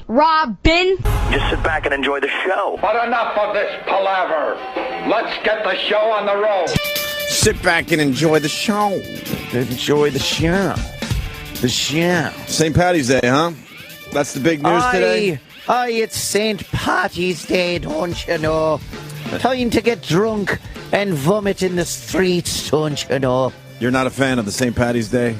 Robin. Just sit back and enjoy the show. But enough of this palaver. Let's get the show on the road. Sit back and enjoy the show. Enjoy the show. The show. St. Patty's Day, huh? That's the big news today? Aye, it's St. Patty's Day, don't you know? Time to get drunk and vomit in the streets, don't you know? You're not a fan of the St. Patty's Day?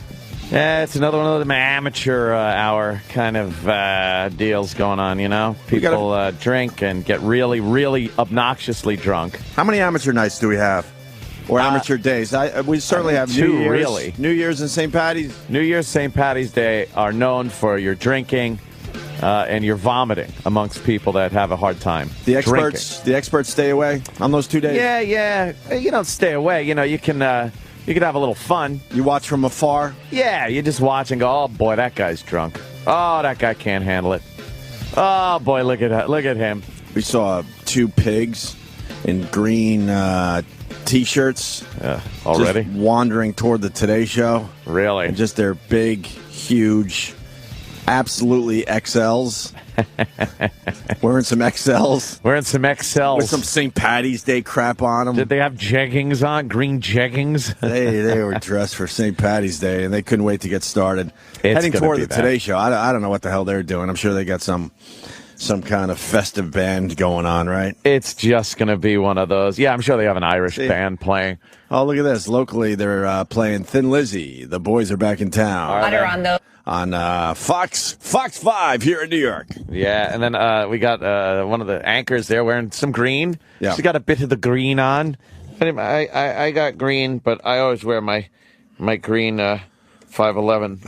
Yeah, it's another one of them amateur hour kind of deals going on, you know? People drink and get really, really obnoxiously drunk. How many amateur nights do we have? Or amateur days? We certainly have two, New Year's. Really. New Year's and St. Patty's? New Year's, St. Patty's Day are known for your drinking and your vomiting amongst people that have a hard time. The experts stay away on those 2 days? Yeah. You don't stay away. You know, you can have a little fun. You watch from afar? Yeah, you just watch and go, oh, boy, that guy's drunk. Oh, that guy can't handle it. Oh, boy, look at him. We saw two pigs in green T-shirts. Already? Just wandering toward the Today Show. Really? And just their big, huge, absolutely XLs. Wearing some XLs. With some St. Patty's Day crap on them. Did they have jeggings on? Green jeggings? They were dressed for St. Patty's Day, and they couldn't wait to get started. Heading toward the Today Show. I don't know what the hell they're doing. I'm sure they got some kind of festive band going on, right? It's just going to be one of those. Yeah, I'm sure they have an Irish band playing. Oh, look at this. Locally, they're playing Thin Lizzy. The boys are back in town. On Fox 5 here in New York. Yeah, and then we got one of the anchors there wearing some green. Yeah. She's got a bit of the green on. I got green, but I always wear my green 511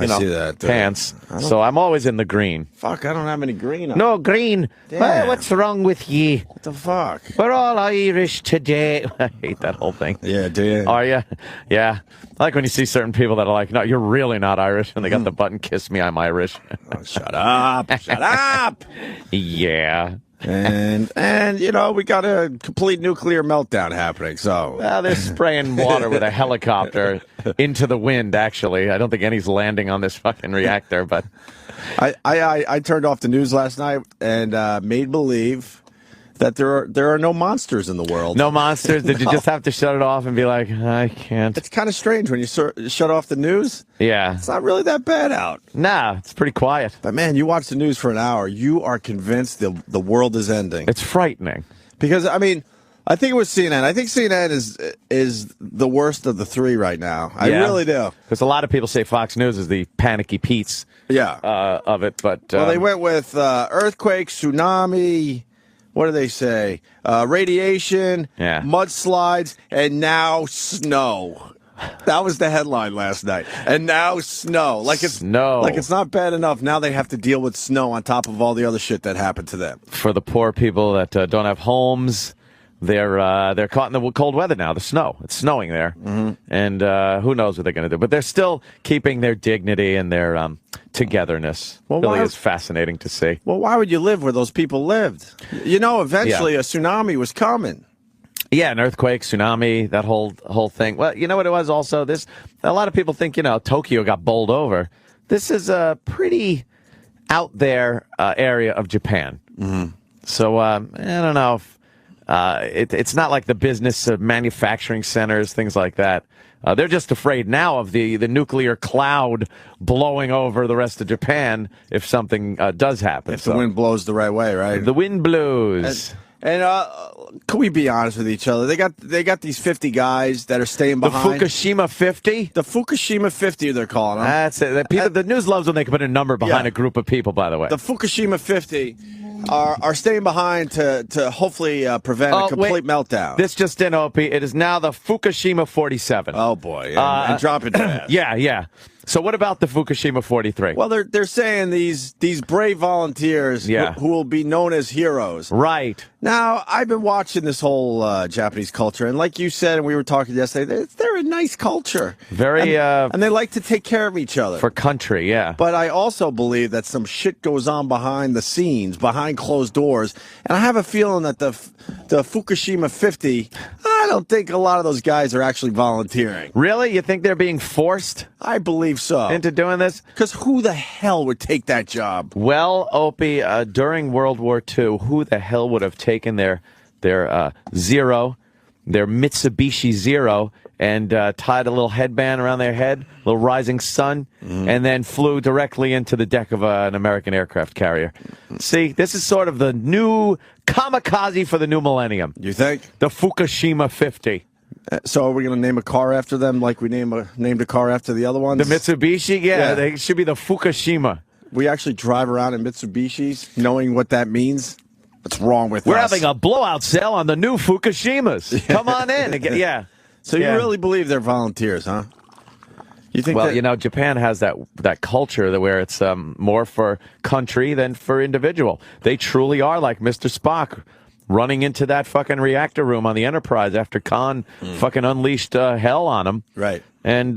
pants. So I'm always in the green. Fuck, I don't have any green on. No green. Well, what's wrong with ye? What the fuck? We're all Irish today. I hate that whole thing. Yeah, do you? Are you? Yeah. I like when you see certain people that are like, no, you're really not Irish. And they got the button, kiss me, I'm Irish. Oh, shut up. Shut up. Yeah. And you know, we got a complete nuclear meltdown happening, so. Well, they're spraying water with a helicopter into the wind, actually. I don't think any's landing on this fucking reactor, but. I turned off the news last night and made believe that there are no monsters in the world. No monsters? Did you just have to shut it off and be like, I can't? It's kind of strange when you shut off the news. Yeah. It's not really that bad out. Nah, it's pretty quiet. But man, you watch the news for an hour, you are convinced the world is ending. It's frightening. Because, I mean, I think it was CNN. I think CNN is the worst of the three right now. I really do. Because a lot of people say Fox News is the panicky Pete's of it. But well, they went with earthquake, tsunami. What do they say? Radiation, mudslides, and now snow. That was the headline last night. And now snow. Like it's not bad enough. Now they have to deal with snow on top of all the other shit that happened to them. For the poor people that don't have homes, they're caught in the cold weather now. The snow. It's snowing there, and who knows what they're going to do. But they're still keeping their dignity and their togetherness. Well, really is fascinating to see. Well, why would you live where those people lived? You know, eventually a tsunami was coming. Yeah, an earthquake, tsunami, that whole thing. Well, you know what it was also? A lot of people think, Tokyo got bowled over. This is a pretty out there area of Japan. Mm-hmm. So I don't know if it's not like the business of manufacturing centers, things like that. They're just afraid now of the nuclear cloud blowing over the rest of Japan if something does happen. If the wind blows the right way, right? The wind blows. And can we be honest with each other? They got these 50 guys that are staying behind. The Fukushima 50? The Fukushima 50, they're calling them. That's it. The news loves when they can put a number behind a group of people, by the way. The Fukushima 50 are staying behind to hopefully prevent a complete meltdown. This just in, Opie. It is now the Fukushima 47. Oh, boy. And drop it fast. Yeah. So what about the Fukushima 43? Well, they're saying these brave volunteers who will be known as heroes. Right. Now, I've been watching this whole Japanese culture, and like you said, and we were talking yesterday, they're a nice culture. Very, and they like to take care of each other. For country, yeah. But I also believe that some shit goes on behind the scenes, behind closed doors, and I have a feeling that the Fukushima 50, I don't think a lot of those guys are actually volunteering. Really? You think they're being forced I believe so. into doing this? Because who the hell would take that job? Well, Opie, during World War II, who the hell would have taken their Zero, their Mitsubishi Zero, and tied a little headband around their head, a little rising sun, and then flew directly into the deck of an American aircraft carrier? See, this is sort of the new kamikaze for the new millennium. You think? The Fukushima 50. So are we going to name a car after them like we named a car after the other ones? The Mitsubishi? Yeah, they should be the Fukushima. We actually drive around in Mitsubishis knowing what that means. What's wrong with We're us? having a blowout sale on the new Fukushimas. Come on in. Yeah. So you really believe they're volunteers, huh? You think? Well, you know, Japan has that culture where it's more for country than for individual. They truly are like Mr. Spock running into that fucking reactor room on the Enterprise after Khan fucking unleashed hell on him. Right. And,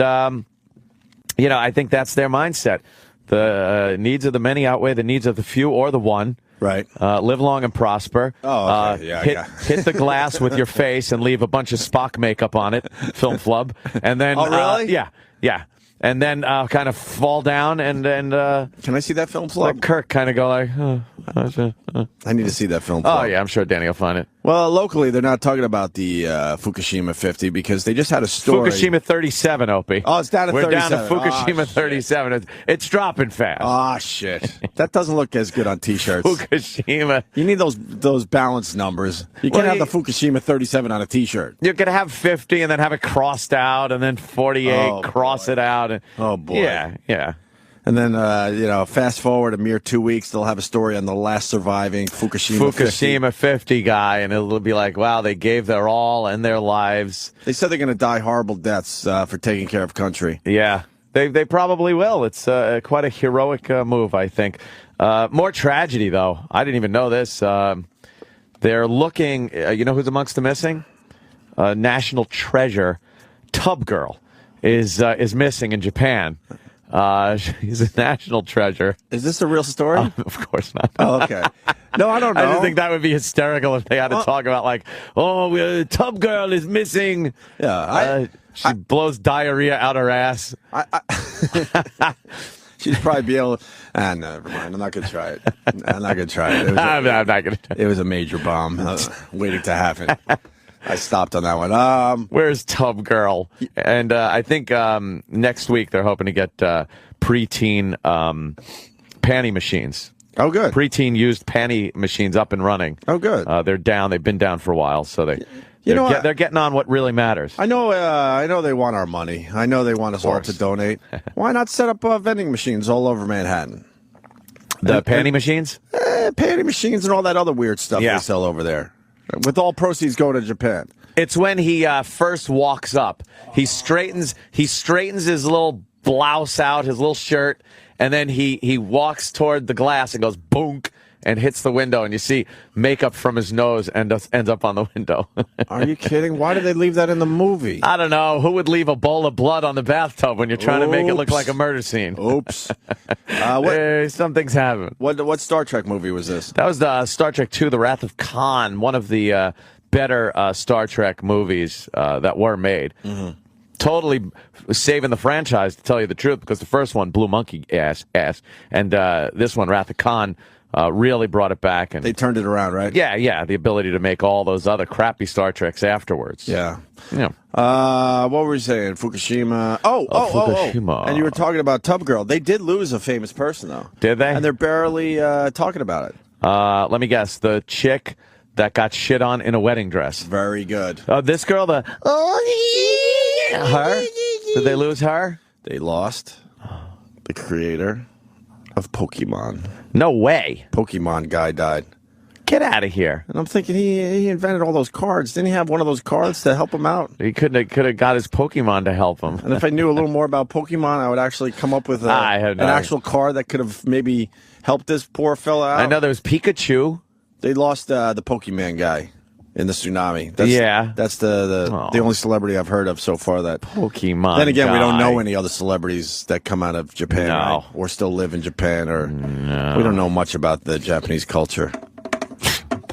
you know, I think that's their mindset. The needs of the many outweigh the needs of the few or the one. Right. Live long and prosper. Oh, okay. Hit the glass with your face and leave a bunch of Spock makeup on it, film flub. And then, oh, really? Yeah. And then kind of fall down and can I see that film flub? Let Kirk kind of go like, I need to see that film flub. Oh, yeah, I'm sure Danny will find it. Well, locally, they're not talking about the Fukushima 50 because they just had a story. Fukushima 37, Opie. Oh, it's down to 37. We're down to Fukushima 37. It's dropping fast. Ah, shit. That doesn't look as good on T-shirts. Fukushima. You need those balance numbers. You can't have the Fukushima 37 on a T-shirt. You could have 50 and then have it crossed out and then 48, cross it out. And, oh, boy. Yeah. And then, fast forward a mere 2 weeks, they'll have a story on the last surviving Fukushima 50 guy, and it'll be like, wow, they gave their all and their lives. They said they're going to die horrible deaths for taking care of country. Yeah, they probably will. It's quite a heroic move, I think. More tragedy, though. I didn't even know this. They're looking, you know who's amongst the missing? National treasure, Tub Girl, is missing in Japan. She's a national treasure. Is this a real story? Of course not. Oh, okay. No, I don't know. I just think that would be hysterical if they had to talk about like, Tub Girl is missing. Yeah, she blows diarrhea out her ass. She'd probably be able. Never mind. I'm not going to try it. I'm not going to try it. I'm not going to. It was a major bomb waiting to happen. I stopped on that one. Where's Tub Girl? And I think next week they're hoping to get preteen panty machines. Oh, good. Preteen used panty machines up and running. Oh, good. They're down. They've been down for a while, so they're getting on what really matters. I know they want our money. I know they want us all to donate. Why not set up vending machines all over Manhattan? The panty machines? Panty machines and all that other weird stuff they sell over there. With all proceeds going to Japan. It's when he first walks up. He straightens his little blouse out, his little shirt, and then he walks toward the glass and goes boonk and hits the window, and you see makeup from his nose and ends up on the window. Are you kidding? Why did they leave that in the movie? I don't know. Who would leave a bowl of blood on the bathtub when you're trying to make it look like a murder scene? Oops. Some things happen. What Star Trek movie was this? That was Star Trek II, The Wrath of Khan, one of the better Star Trek movies that were made. Mm-hmm. Totally saving the franchise, to tell you the truth, because the first one blew monkey ass, and this one, Wrath of Khan, really brought it back. And they turned it around, right? Yeah, the ability to make all those other crappy Star Treks afterwards. Yeah. What were we saying? Fukushima. Fukushima. And you were talking about Tub Girl. They did lose a famous person, though. Did they? And they're barely talking about it. Let me guess. The chick that got shit on in a wedding dress. Very good. This girl, her? Did they lose her? They lost the creator of Pokemon. No way. Pokemon guy died. Get out of here. And I'm thinking he invented all those cards. Didn't he have one of those cards to help him out? He could have got his Pokemon to help him. And if I knew a little more about Pokemon, I would actually come up with an actual card that could have maybe helped this poor fella out. I know there was Pikachu. They lost the Pokemon guy in the tsunami. That's the only celebrity I've heard of so far. That Pokemon. Then again, guy. we don't know any other celebrities that come out of Japan right? Or still live in Japan, or we don't know much about the Japanese culture.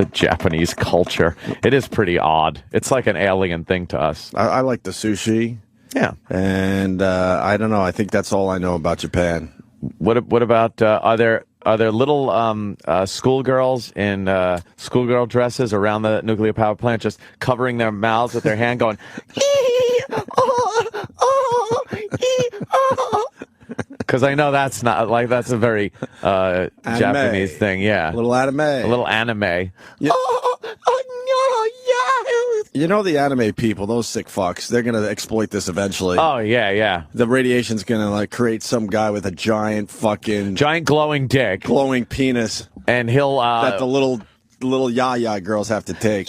The Japanese culture. It is pretty odd. It's like an alien thing to us. I like the sushi. Yeah. And I don't know. I think that's all I know about Japan. What about are there little schoolgirls in schoolgirl dresses around the nuclear power plant, just covering their mouths with their hand, going, because I know that's not like that's a very Japanese thing. Yeah, a little anime. A little anime. Yeah. You know the anime people, those sick fucks, they're going to exploit this eventually. Oh, yeah. The radiation's going to like create some guy with a giant glowing dick. Glowing penis. And he'll... that the little ya-ya girls have to take.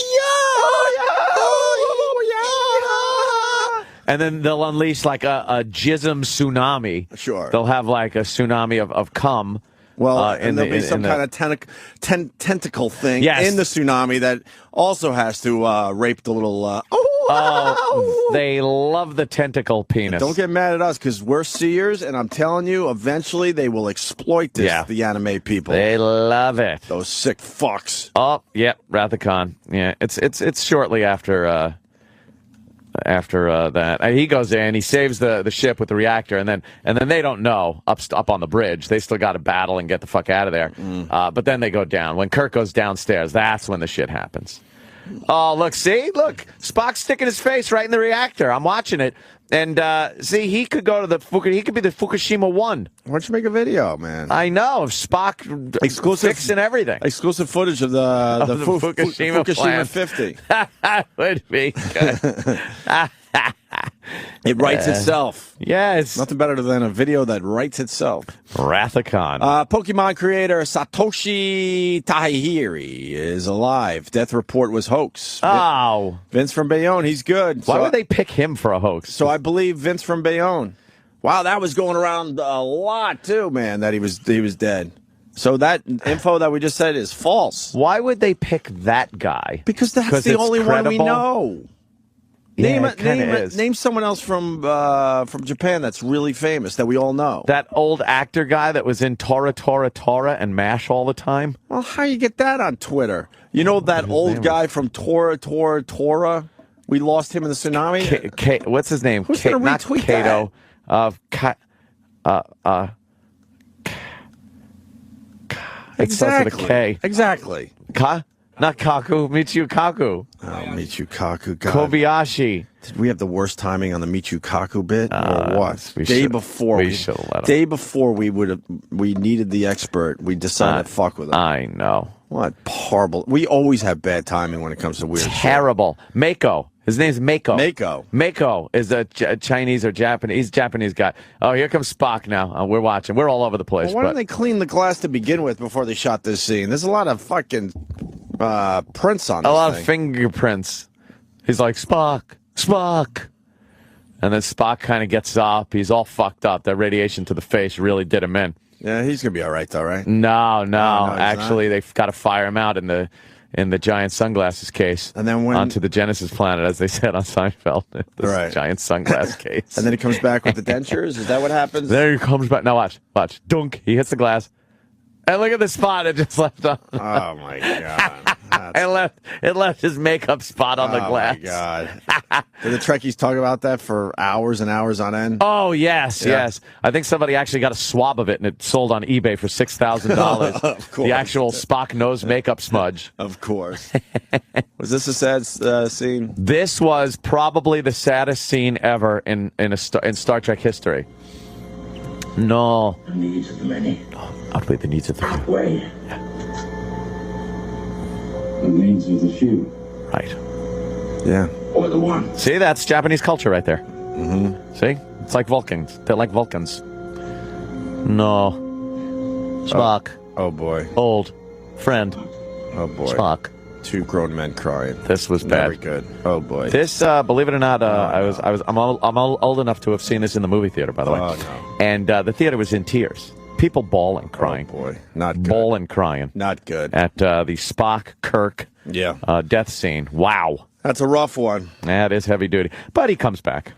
And then they'll unleash like a jism tsunami. Sure. They'll have like a tsunami of cum. Well, and there'll be some kind of tentacle thing in the tsunami that also has to rape the little... they love the tentacle penis. Don't get mad at us because we're seers, and I'm telling you, eventually they will exploit this, the anime people. They love it. Those sick fucks. Oh, yep, Wrath of Khan. Yeah, it's shortly after that. He goes there and he saves the ship with the reactor, and then they don't know up on the bridge. They still got to battle and get the fuck out of there. But then they go down. When Kirk goes downstairs, that's when the shit happens. Oh, look, Spock's sticking his face right in the reactor. I'm watching it. And, he could go to he could be the Fukushima 1. Why don't you make a video, man? I know, of Spock fixing everything. Exclusive footage of the Fukushima 50. That would be good. It writes itself. Yes. Nothing better than a video that writes itself. Wrath of Khan. Pokemon creator Satoshi Tajiri is alive. Death report was hoax. Oh. Vince from Bayonne, he's good. Why would they pick him for a hoax? So I believe Vince from Bayonne. Wow, that was going around a lot too, man, that he was dead. So that info that we just said is false. Why would they pick that guy? Because that's the only one we know. Yeah, name someone else from Japan that's really famous that we all know. That old actor guy that was in Tora and MASH all the time. Well, how you get that on Twitter? You know that old guy from Tora? We lost him in the tsunami. What's his name? Who's going to retweet Kato. It starts with a K. Exactly. Not Kaku, Michio Kaku. Oh, Michio Kaku. God. Kobayashi. Did we have the worst timing on the Michio Kaku bit, or what? Day before we needed the expert, we decided to fuck with him. I know. What horrible! We always have bad timing when it comes to weird. Terrible. Shit. Mako. His name's Mako. Mako is a Chinese or Japanese guy. Oh, here comes Spock now. We're watching. We're all over the place. Well, why don't they clean the glass to begin with before they shot this scene? There's a lot of fucking prints on this A lot of fingerprints. He's like, Spock. And then Spock kind of gets up. He's all fucked up. That radiation to the face really did him in. Yeah, he's going to be all right, though, right? No. Actually, they've got to fire him out in the giant sunglasses case, and then onto the Genesis planet, as they said on Seinfeld. This giant sunglass case. And then he comes back with the dentures? Is that what happens? There he comes back. Now watch. Dunk. He hits the glass. And look at the spot it just left on. Oh, my God. It left his makeup spot on the glass. Oh, my God. Did the Trekkies talk about that for hours and hours on end? Oh, yes. I think somebody actually got a swab of it, and it sold on eBay for $6,000. Of course. The actual Spock nose makeup smudge. Of course. Was this a sad scene? This was probably the saddest scene ever in Star Trek history. No. The needs of the many outweigh the needs of the few. Outweigh the needs of the few. Right. Yeah. Or the one. See, that's Japanese culture right there. Mm-hmm. See? It's like Vulcans. They're like Vulcans. No. Spock. Oh boy. Old. Friend. Oh boy. Spock. Two grown men crying. This was bad. Very good. Oh boy. This, believe it or not, I'm old enough to have seen this in the movie theater, by the way. Oh no. And the theater was in tears. People bawling, crying. Oh boy. Not good. Bawling, crying. Not good. At the Spock Kirk death scene. Wow. That's a rough one. That is heavy duty. But he comes back.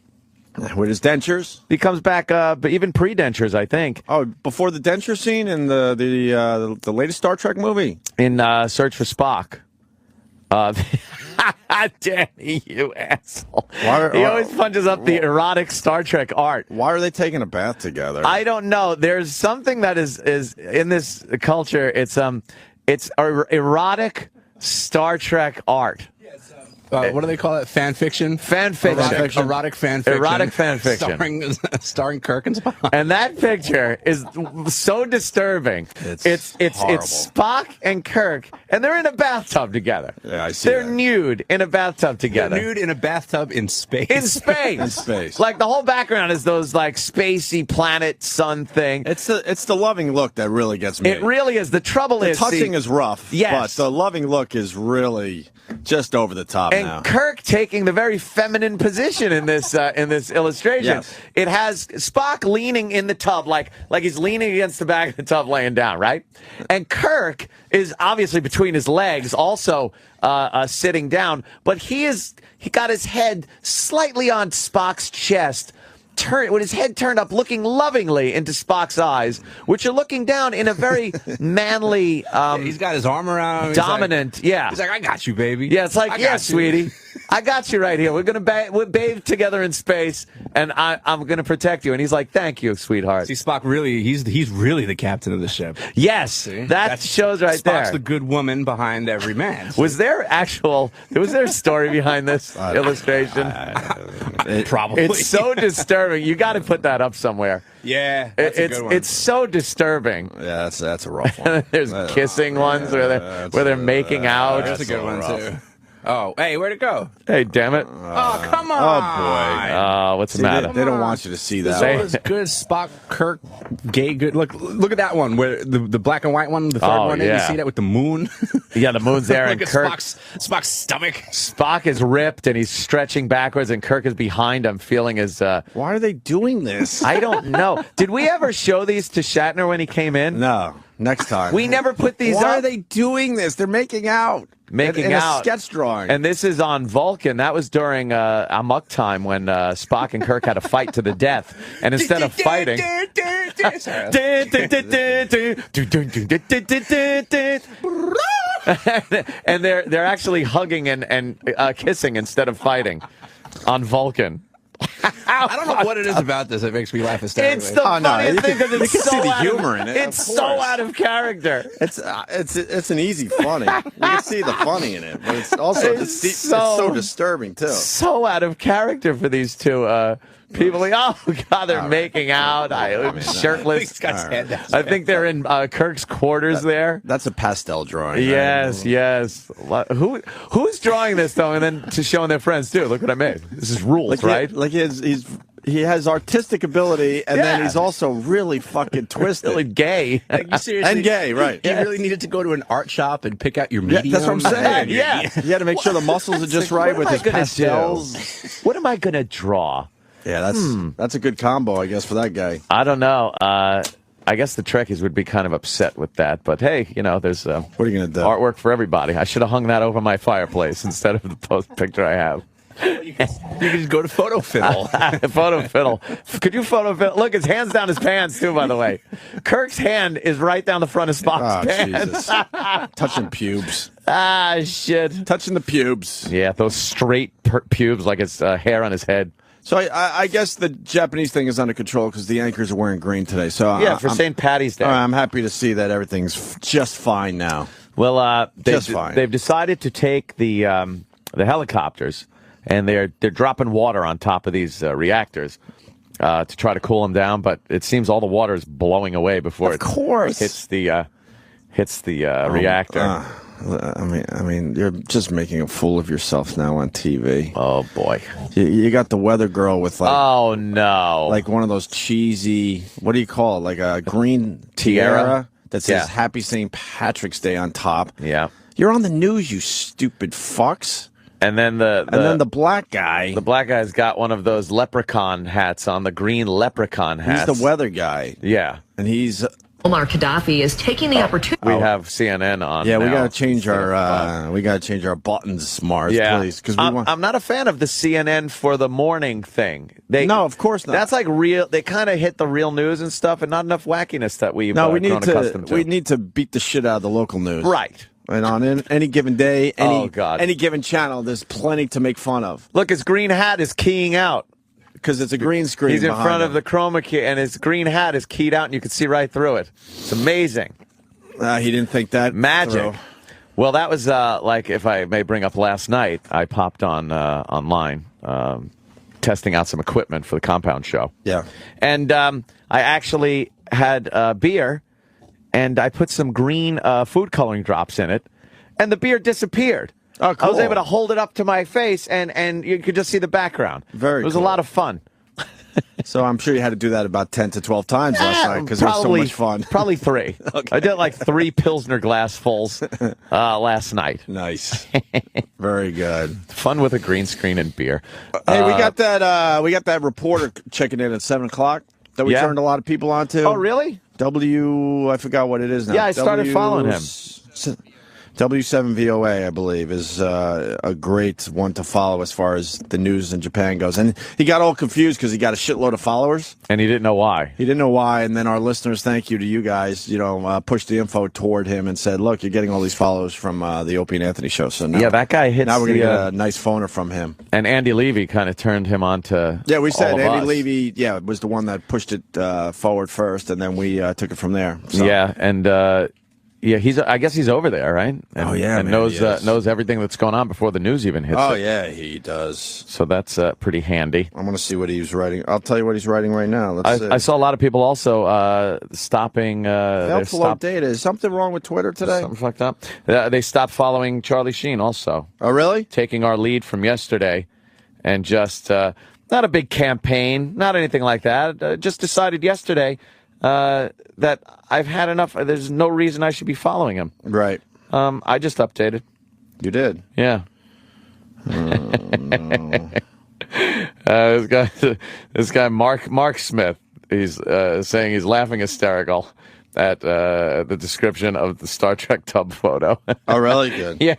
With his dentures? He comes back, but even pre-dentures, I think. Oh, before the denture scene in the latest Star Trek movie? In Search for Spock. Danny, you asshole. He always punches up the erotic Star Trek art. Why are they taking a bath together? I don't know. There's something that is in this culture. It's erotic Star Trek art. What do they call it? Fan fiction? Fan fiction. Erotic fan fiction. Erotic fan fiction. Starring Kirk and Spock. And that picture is so disturbing. It's Spock and Kirk, and they're in a bathtub together. Yeah, I see They're that. nude in a bathtub together. They're nude in a bathtub in space. In space. In space. Like the whole background is those like spacey planet sun thing. It's the loving look that really gets me. It really is. The trouble the is touching is rough. Yes. But the loving look is really just over the top and now. Kirk taking the very feminine position in this illustration. Yes. It has Spock leaning in the tub, like he's leaning against the back of the tub, laying down, right? And Kirk is obviously between his legs, also sitting down, but he got his head slightly on Spock's chest. With his head turned up, looking lovingly into Spock's eyes, which are looking down in a very manly. He's got his arm around him. Dominant, yeah. He's like, I got you, baby. Yeah, it's like, yeah, sweetie, I got you right here. We're gonna we'll bathe together in space, and I'm gonna protect you. And he's like, thank you, sweetheart. See, Spock really, he's really the captain of the ship. Yes, See? that shows right Spock's there. the good woman behind every man. Was there a story behind this illustration? Probably. It's so disturbing. You got to put that up somewhere. Yeah, that's a good one. It's so disturbing. Yeah, that's a rough one. There's kissing ones where they're making out. That's a good one too. Oh, hey, where'd it go? Hey, damn it! Oh, come on! Oh, what's the matter? They don't want you to see that. Say- All this good Spock, Kirk, gay good. Look at that one where the black and white one, the third one. yeah. You see that with the moon? Yeah, the moon's there, and Look at Kirk. Spock's stomach. Spock is ripped and he's stretching backwards, and Kirk is behind him, feeling his. Why are they doing this? I don't know. Did we ever show these to Shatner when he came in? No. Next time. We never put these Why up. are they doing this? They're making out. Making in out. a sketch drawing. And this is on Vulcan. That was during Amok time when Spock and Kirk had a fight to the death. And instead of fighting. And they're actually hugging and kissing instead of fighting on Vulcan. I don't know what it is about this that makes me laugh hysterically. It's the funniest thing because it's so see the out humor of, in it. It's Of so course. out of character. It's an easy funny. You can see the funny in it, but it's also It's it's so- so disturbing too. So out of character for these two people. Like, oh God, they're making out. Shirtless. He's got his head down. I think they're in Kirk's quarters there. That's a pastel drawing. Right? Yes, yes. Who's drawing this though, and then to showing their friends too? Look what I made. This is rules, right? He has artistic artistic and then Yeah. he's also really fucking twisted. Really gay. Like, you seriously, And gay, right. You really needed to go to an art shop and pick out your medium. That's what I'm saying. Yeah. You had to make sure the muscles are just right with his pastels. What am I gonna draw? Yeah, that's a good combo, I guess, for that guy. I don't know. I guess the Trekkies would be kind of upset with that, but hey, there's What are you gonna do? artwork for everybody. I should have hung that over my fireplace instead of the post picture I have. You can just go to Photo Fiddle. Photo fiddle. Could you photo fiddle? Look, his hand's down his pants too. By the way, Kirk's hand is right down the front of Spock's Oh, pants. Jesus. Touching pubes. Ah, shit. Touching the pubes. Yeah, those straight pubes like it's hair on his head. So I guess the Japanese thing is under control because the anchors are wearing green today. So Yeah, for St. Patty's Day. I'm happy to see that everything's just fine now. Well, Just fine. they've decided to take the helicopters, and they're dropping water on top of these reactors to try to cool them down. But it seems all the water is blowing away before Of course. hits the reactor. I mean, you're just making a fool of yourself now on TV. Oh boy! You got the weather girl with Oh no! like one of those cheesy, what do you call it? Like a green tiara that says Yeah. Happy St. Patrick's Day on top. Yeah. You're on the news, you stupid fucks. And then the black guy, the black guy's got one of those leprechaun hats on, the green leprechaun hats. he's the weather guy. Yeah. And he's Omar Gaddafi is taking the opportunity. We have CNN on. we now. gotta change our buttons, Mars, Yeah, please, because I'm not a fan of the CNN for the morning thing. No, of course not. That's like real. They kind of hit the real news and stuff, and not enough wackiness that we've we grown accustomed to. we need to beat the shit out of the local news. Right. And on any given day, Oh, God. any given channel, there's plenty to make fun of. Look, his green hat is keying out. Because it's a green screen. He's in behind front him. of the chroma key, and his green hat is keyed out, and you can see right through it. It's amazing. He didn't think that Magic. through. Well, that was like, if I may bring up last night, I popped on online testing out some equipment for the Compound Show. Yeah. And I actually had beer, and I put some green food coloring drops in it, and the beer disappeared. Oh, cool. I was able to hold it up to my face, and you could just see the background. It was cool. a lot of fun. So I'm sure you had to do that about 10 to 12 times last night because it was so much fun. Probably 3. Okay. I did like 3 Pilsner glassfuls last night. Nice. Very good. Fun with a green screen and beer. Hey, we got that reporter checking in at 7:00 that we turned a lot of people onto. Oh, really? I forgot what it is now. Yeah, I started following him. W7VOA, I believe, is a great one to follow as far as the news in Japan goes. And he got all confused because he got a shitload of followers. And he didn't know why. He didn't know why. And then our listeners, thank you to you guys, pushed the info toward him and said, look, you're getting all these followers from the Opie and Anthony show. So now, that guy hits now we're going to get a nice phoner from him. And Andy Levy kind of turned him on to we said all of Andy us. Levy, was the one that pushed it forward first, and then we took it from there. So. Yeah, and I guess he's over there, right? And, and knows everything that's going on before the news even hits. Oh it. yeah, he does. So that's pretty handy. I'm going to see what he's writing. I'll tell you what he's writing right now. Let's see. I saw a lot of people also stopping. Failed to load data. Is something wrong with Twitter today? Something fucked up. They stopped following Charlie Sheen also. Oh really? Taking our lead from yesterday, and just not a big campaign, not anything like that. Just decided yesterday. That I've had enough. There's no reason I should be following him. Right. I just updated. You did? Yeah. No. This guy, Mark Smith, he's saying he's laughing hysterical at the description of the Star Trek tub photo. Oh, really? Good. Yeah.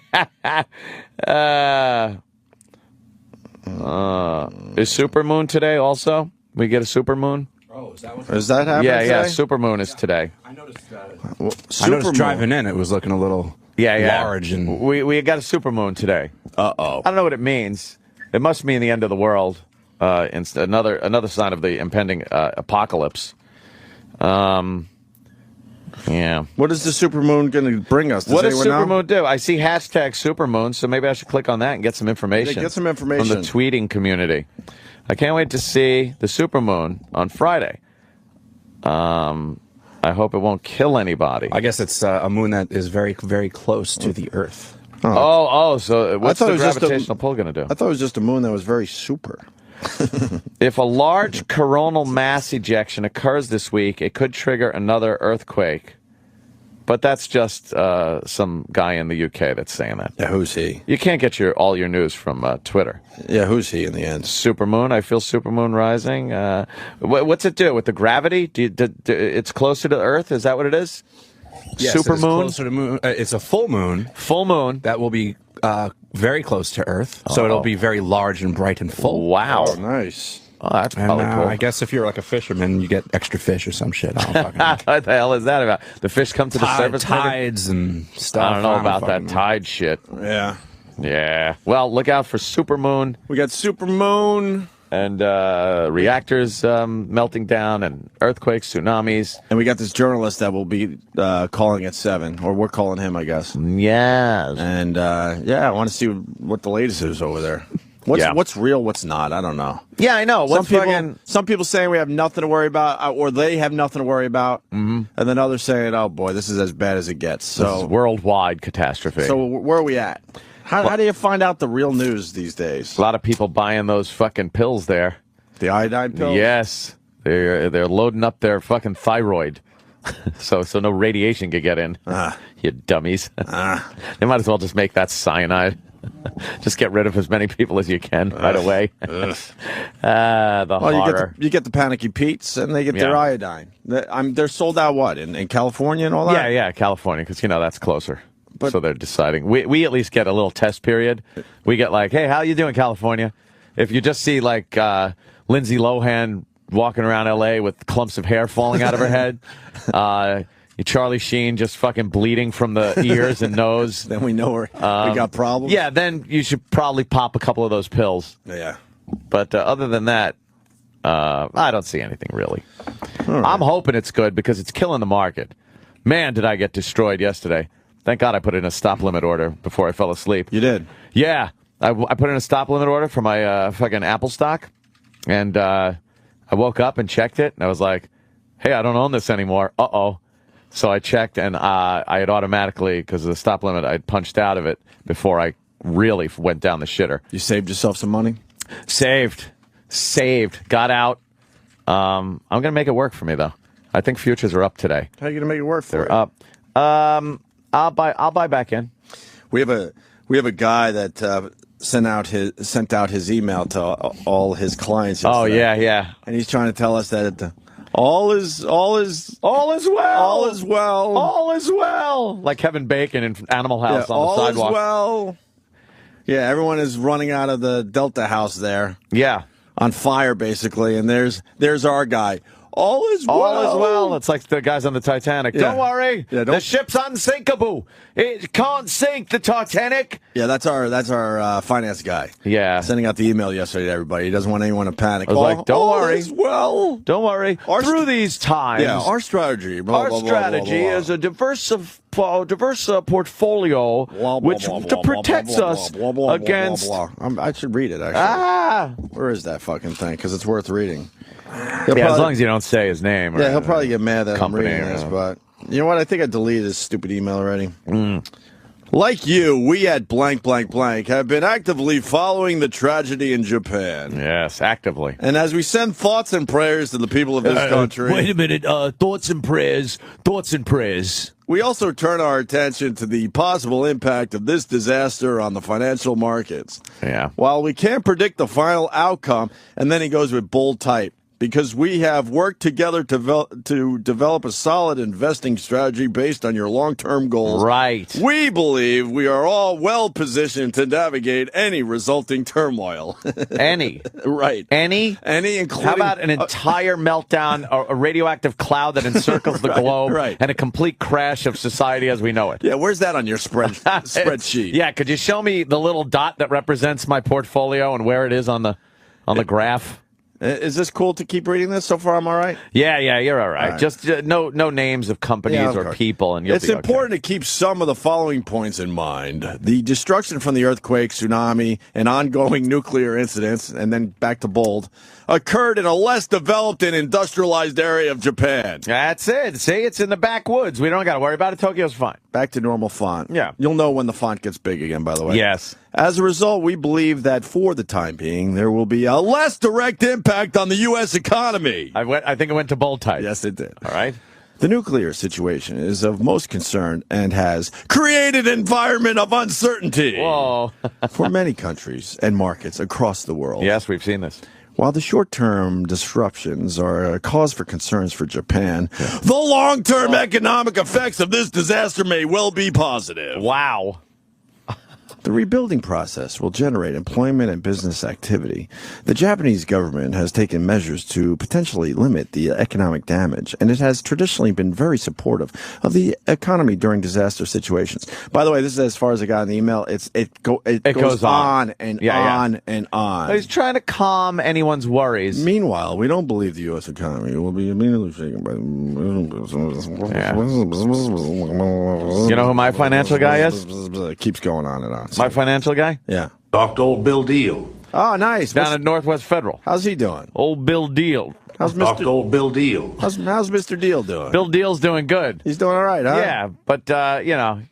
Is Supermoon today also? We get a Supermoon? Oh, is that what? Is that happening Yeah, today? Supermoon is today. I noticed Supermoon. I noticed driving in, it was looking a little large. And We got a supermoon today. Uh-oh. I don't know what it means. It must mean the end of the world. Another sign of the impending apocalypse. Yeah. What is the supermoon going to bring us? What does anyone know? supermoon do? I see hashtag supermoon, so maybe I should click on that and get some information. Yeah, get some information. From the tweeting community. I can't wait to see the supermoon on Friday. I hope it won't kill anybody. I guess it's a moon that is very, very close to the Earth. So what's the gravitational pull going to do? I thought it was just a moon that was very super. If a large coronal mass ejection occurs this week, it could trigger another earthquake. But that's just some guy in the UK that's saying that. Yeah, who's he? You can't get all your news from Twitter. Yeah, who's he in the end? Supermoon. I feel supermoon rising. What's it do with the gravity? It's closer to Earth. Is that what it is? Yes, supermoon. It's closer to moon. It's a full moon. Full moon. That will be very close to Earth. So it'll be very large and bright and full. Wow. Oh, nice. Oh, that's probably cool. I guess if you're like a fisherman, you get extra fish or some shit. I don't fucking know. What the hell is that about? The fish come to the surface? Tides and stuff. I don't know about that tide shit. Yeah. Yeah. Well, look out for supermoon. We got supermoon. And reactors melting down and earthquakes, tsunamis. And we got this journalist that will be calling at 7, or we're calling him, I guess. Yes. And, I want to see what the latest is over there. What's real, what's not? I don't know. Yeah, I know. Some people saying we have nothing to worry about, or they have nothing to worry about. Mm-hmm. And then others saying, oh, boy, this is as bad as it gets. So this is worldwide catastrophe. So where are we at? How do you find out the real news these days? A lot of people buying those fucking pills there. The iodine pills? Yes. They're loading up their fucking thyroid. so no radiation could get in. You dummies. They might as well just make that cyanide. Just get rid of as many people as you can right away. Horror. You get the Panicky Pete's, and they get their iodine. They're sold out, what, in California and all that? Yeah, California, because, that's closer. So they're deciding. We at least get a little test period. We get like, hey, how you doing, California? If you just see, like, Lindsay Lohan walking around L.A. with clumps of hair falling out of her head, Charlie Sheen just fucking bleeding from the ears and nose. Then we know we got problems. Yeah, then you should probably pop a couple of those pills. Yeah. But other than that, I don't see anything really. Right. I'm hoping it's good because it's killing the market. Man, did I get destroyed yesterday. Thank God I put in a stop limit order before I fell asleep. You did? Yeah. I put in a stop limit order for my fucking Apple stock. And I woke up and checked it. And I was like, hey, I don't own this anymore. Uh-oh. So I checked, and I had automatically, because of the stop limit, I'd punched out of it before I really went down the shitter. You saved yourself some money? Saved. Got out. I'm going to make it work for me, though. I think futures are up today. How are you going to make it work for They're you? up. I'll buy back in. We have a guy that sent out his email to all his clients yesterday. Oh yeah. And he's trying to tell us that all is well. Like Kevin Bacon in Animal House on the all sidewalk. All is well. Yeah, everyone is running out of the Delta house there. Yeah. On fire, basically. And there's our guy. All is well. All is well. It's like the guys on the Titanic. Yeah. Don't worry. Yeah, the ship's unsinkable. It can't sink the Titanic. Yeah, that's our finance guy. Yeah. Sending out the email yesterday to everybody. He doesn't want anyone to panic. I was like, don't worry. Is well. Don't worry. Through these times. Yeah, our strategy. Is a diverse portfolio which protects us against. I should read it, actually. Where is that fucking thing? Because it's worth reading. As long as you don't say his name. Yeah, he'll probably get mad that I'm company reading this, but you know what? I think I deleted this stupid email already. Like you, we at blank, blank, blank have been actively following the tragedy in Japan. Yes, actively. And as we send thoughts and prayers to the people of this country... Wait a minute. Thoughts and prayers. We also turn our attention to the possible impact of this disaster on the financial markets. Yeah. While we can't predict the final outcome, and then he goes with bold type, because we have worked together to develop a solid investing strategy based on your long-term goals. Right. We believe we are all well-positioned to navigate any resulting turmoil. Any. Right. Any, including... How about an entire meltdown, a radioactive cloud that encircles the globe, right. and a complete crash of society as we know it? Yeah, where's that on your spreadsheet? Yeah, could you show me the little dot that represents my portfolio and where it is on the graph? Is this cool to keep reading this? So far, I'm all right? Yeah, you're all right. All right. Just no names of companies or people, and you'll It's be important to keep some of the following points in mind. The destruction from the earthquake, tsunami, and ongoing nuclear incidents, and then back to bold, occurred in a less developed and industrialized area of Japan. That's it. See, it's in the backwoods. We don't got to worry about it. Tokyo's fine. Back to normal font. Yeah. You'll know when the font gets big again, by the way. Yes. As a result, we believe that for the time being, there will be a less direct impact on the U.S. economy. I think it went to bold type. Yes, it did. All right. The nuclear situation is of most concern and has created an environment of uncertainty Whoa. for many countries and markets across the world. Yes, we've seen this. While the short-term disruptions are a cause for concerns for Japan, the long-term economic effects of this disaster may well be positive. Wow. The rebuilding process will generate employment and business activity. The Japanese government has taken measures to potentially limit the economic damage, and it has traditionally been very supportive of the economy during disaster situations. By the way, this is as far as I got in the email. It goes on and on and on. He's trying to calm anyone's worries. Meanwhile, we don't believe the U.S. economy will be immediately shaken by... You know who my financial guy is? It keeps going on and on. My financial guy? Yeah. Talked to old Bill Deal. Oh, nice. Down at Northwest Federal. How's he doing? Old Bill Deal. How's Talked to old Bill Deal. How's Mr. Deal doing? Bill Deal's doing good. He's doing all right, huh? Yeah, but,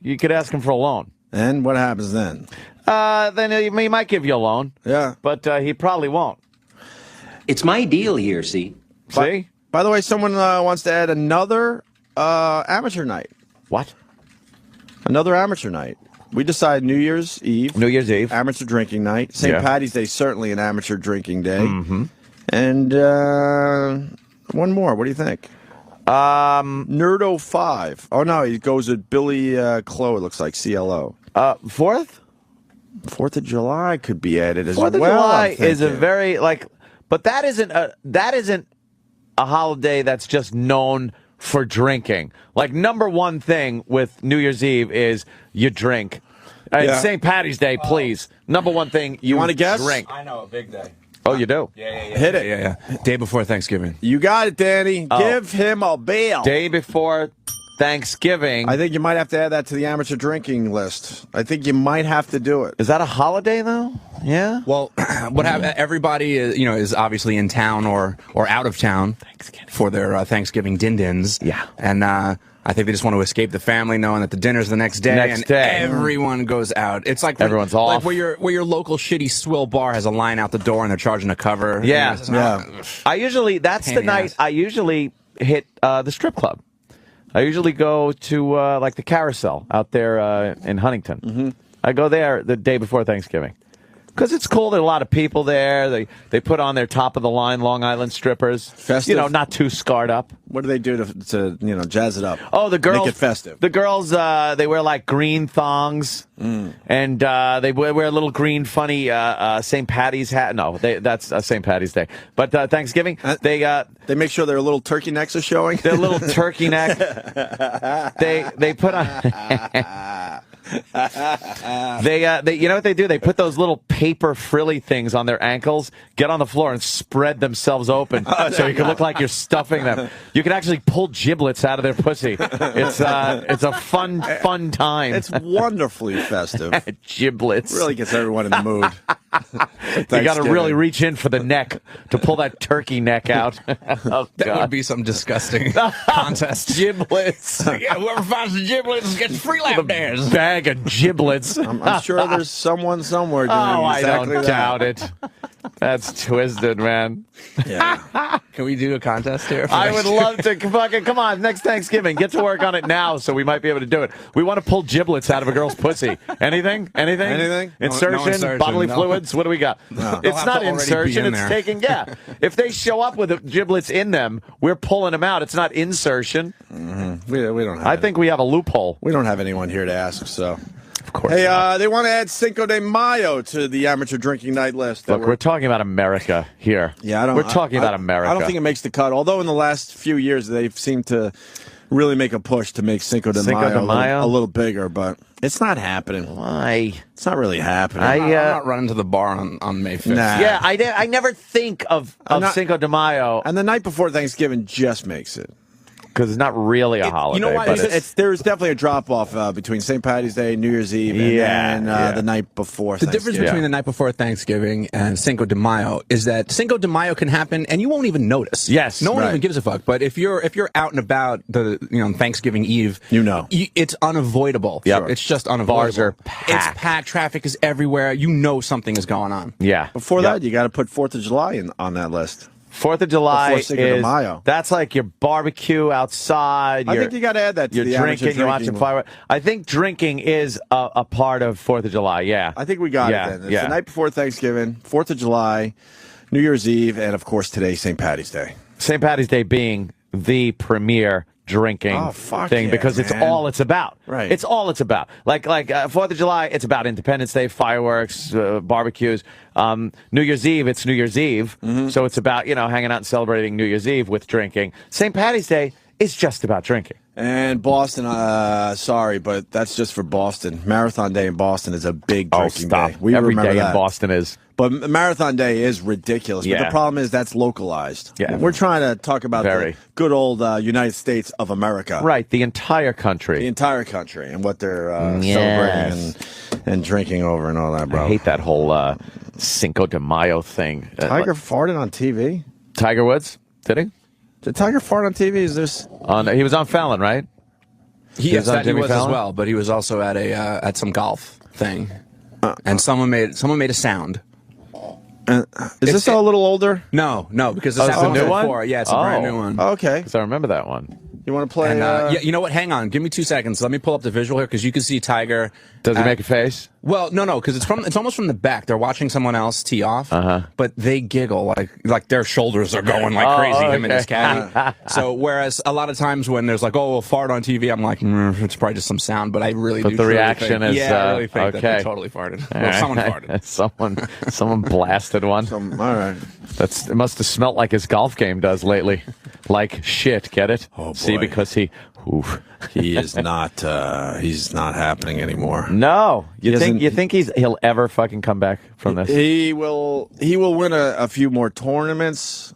you could ask him for a loan. And what happens then? Then he might give you a loan. Yeah. But he probably won't. It's my deal here, see? See? By the way, someone wants to add another amateur night. What? Another amateur night. We decided New Year's Eve. Amateur drinking night. St. Patty's Day, certainly an amateur drinking day. Mm-hmm. And one more. What do you think? Nerdo 5. Oh, no, he goes with Billy Clo, it looks like, CLO. 4th? 4th of July could be added as 4th well. of July is a very, but that isn't a holiday that's just known for drinking. Like, number one thing with New Year's Eve is you drink. St. Patty's Day, please. Number one thing you want to guess? Drink. I know, a big day. Oh, you do? Yeah. Hit it. Yeah. Day before Thanksgiving. You got it, Danny. Give him a bail. Day before Thanksgiving. I think you might have to add that to the amateur drinking list. I think you might have to do it. Is that a holiday, though? Yeah? Well, what everybody is obviously in town or out of town for their Thanksgiving din-dins. Yeah. And I think they just want to escape the family, knowing that the dinner's the next day. Everyone goes out. It's like everyone's off. Like where your local shitty swill bar has a line out the door and they're charging a cover. Yeah. That's the night ass. I usually hit the strip club. I usually go to like the Carousel out there in Huntington. Mm-hmm. I go there the day before Thanksgiving. Because it's cool. There are a lot of people there. They put on their top-of-the-line Long Island strippers. Festive? Not too scarred up. What do they do to jazz it up? Oh, the girls. Make it festive. The girls, they wear, like, green thongs. And they wear a little green, funny St. Patty's hat. No, that's St. Patty's Day. But Thanksgiving, they make sure their little turkey necks are showing. Their little turkey neck. They put on... you know what they do? They put those little paper frilly things on their ankles, get on the floor, and spread themselves open so you can look like you're stuffing them. You can actually pull giblets out of their pussy. It's a fun time. It's wonderfly festive. Giblets really gets everyone in the mood. You got to really reach in for the neck to pull that turkey neck out. Oh, that would be some disgusting contest. Giblets. Yeah, whoever finds the giblets gets free lap dance. Bag of giblets. I'm sure there's someone somewhere doing exactly I don't doubt it. That's twisted, man. Yeah. Can we do a contest here? I would love to. Fucking come on, next Thanksgiving, get to work on it now, so we might be able to do it. We want to pull giblets out of a girl's pussy. Anything? Insertion, insertion, bodily no. fluids. What do we got? No. It's not insertion. It's taking. Yeah. If they show up with giblets in them, we're pulling them out. It's not insertion. Mm-hmm. We don't. Have I think we have a loophole. We don't have anyone here to ask. So. Of course. Hey, they want to add Cinco de Mayo to the amateur drinking night list. Look, we're talking about America here. Yeah, we're talking about America. I don't think it makes the cut. Although in the last few years they've seemed to really make a push to make Cinco de Mayo a little bigger, but it's not happening. Why? It's not really happening. I'm not running to the bar on May 5th. Nah. Yeah, I never think of Cinco de Mayo. And the night before Thanksgiving just makes it. Because it's not really a holiday. You know what? But there's definitely a drop-off between St. Patty's Day, New Year's Eve, and then the night before The difference between the night before Thanksgiving and Cinco de Mayo is that Cinco de Mayo can happen and you won't even notice. Yes. No one even gives a fuck. But if you're out and about Thanksgiving Eve, it's unavoidable. Yep. It's just unavoidable. Bars are packed. It's packed. Traffic is everywhere. You know something is going on. Yeah. Before that, you got to put 4th of July on that list. 4th of July Before Cinco de Mayo. That's like your barbecue outside. I think you got to add that to you're the drinking, you're watching fireworks. I think drinking is a part of 4th of July, yeah. I think we got it then. It's the night before Thanksgiving, 4th of July, New Year's Eve, and of course today, St. Patty's Day. St. Patty's Day being the premier drinking thing because it's all it's about. Right. It's all it's about. Like 4th of July, it's about Independence Day, fireworks, barbecues. New Year's Eve, it's New Year's Eve. Mm-hmm. So it's about, hanging out and celebrating New Year's Eve with drinking. St. Patty's Day is just about drinking. And Boston, sorry, but that's just for Boston. Marathon Day in Boston is a big drinking day. We Every remember day that. in Boston is. But Marathon Day is ridiculous. Yeah. But the problem is that's localized. Yeah. We're trying to talk about the good old United States of America. Right, the entire country. The entire country and what they're celebrating and drinking over and all that, bro. I hate that whole Cinco de Mayo thing. Tiger farted on TV? Tiger Woods? Did he? Did Tiger fart on TV? Is this... He was on Fallon, right? Yes, that he was as well, but he was also at at some golf thing. And someone made a sound. Is this a little older? No, because this happened a new before. one? Yeah, it's a brand new one. Okay. Because I remember that one. You want to play? And, yeah, you know what? Hang on. Give me 2 seconds. Let me pull up the visual here because you can see Tiger. Does he make a face? Well, no, because it's almost from the back. They're watching someone else tee off, but they giggle like their shoulders are going like crazy. Him and his caddy. So whereas a lot of times when there's like, we'll fart on TV, I'm like, it's probably just some sound. But I really do. The reaction think, is I really think okay. that they totally farted. Well, someone farted. someone blasted one. All right. It must have smelt like his golf game does lately. Like shit, get it? Oh, boy. See, because he is not he's not happening anymore. No. You think he'll ever fucking come back from this? He will win a few more tournaments.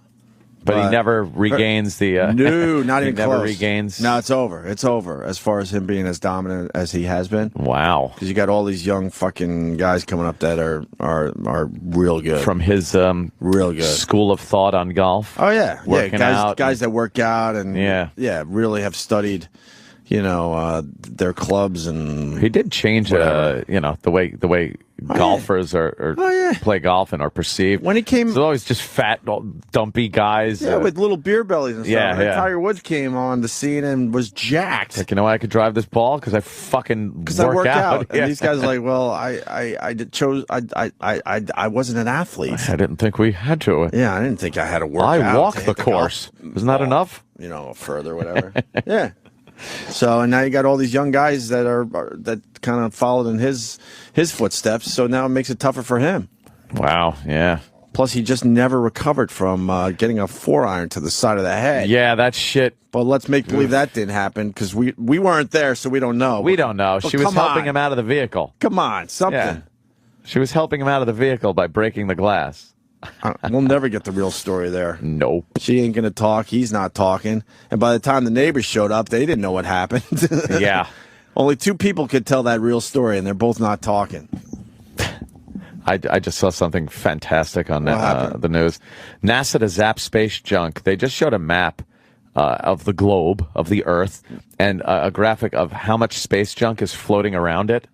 But he never regains the no, not even never close. Regains. No, it's over. It's over as far as him being as dominant as he has been. Wow. Because you got all these young fucking guys coming up that are real good. From his real good school of thought on golf. Oh yeah. Working out. Guys that work out and really have studied, their clubs. And he did change the way golfers are play golf and are perceived. When he came, it's always just fat, dumpy guys. With little beer bellies and stuff. Yeah. Tiger Woods came on the scene and was jacked. Like, I could drive this ball because I work out. And these guys are like, well, I wasn't an athlete. I didn't think we had to. Yeah, I didn't think I had to work out. I walked the course. Isn't that enough? Further, whatever. Yeah. So, and now you got all these young guys that kind of followed in his footsteps. So now it makes it tougher for him. Wow. Yeah. Plus, he just never recovered from getting a 4-iron to the side of the head. Yeah, that shit. But let's make believe that didn't happen because we weren't there, so we don't know. We don't know. She was helping him out of the vehicle. Come on, something. Yeah. She was helping him out of the vehicle by breaking the glass. We'll never get the real story there. Nope. She ain't going to talk. He's not talking. And by the time the neighbors showed up, they didn't know what happened. Yeah. Only 2 people could tell that real story, and they're both not talking. I just saw something fantastic on the news. NASA to zap space junk. They just showed a map of the globe, of the Earth, and a graphic of how much space junk is floating around it.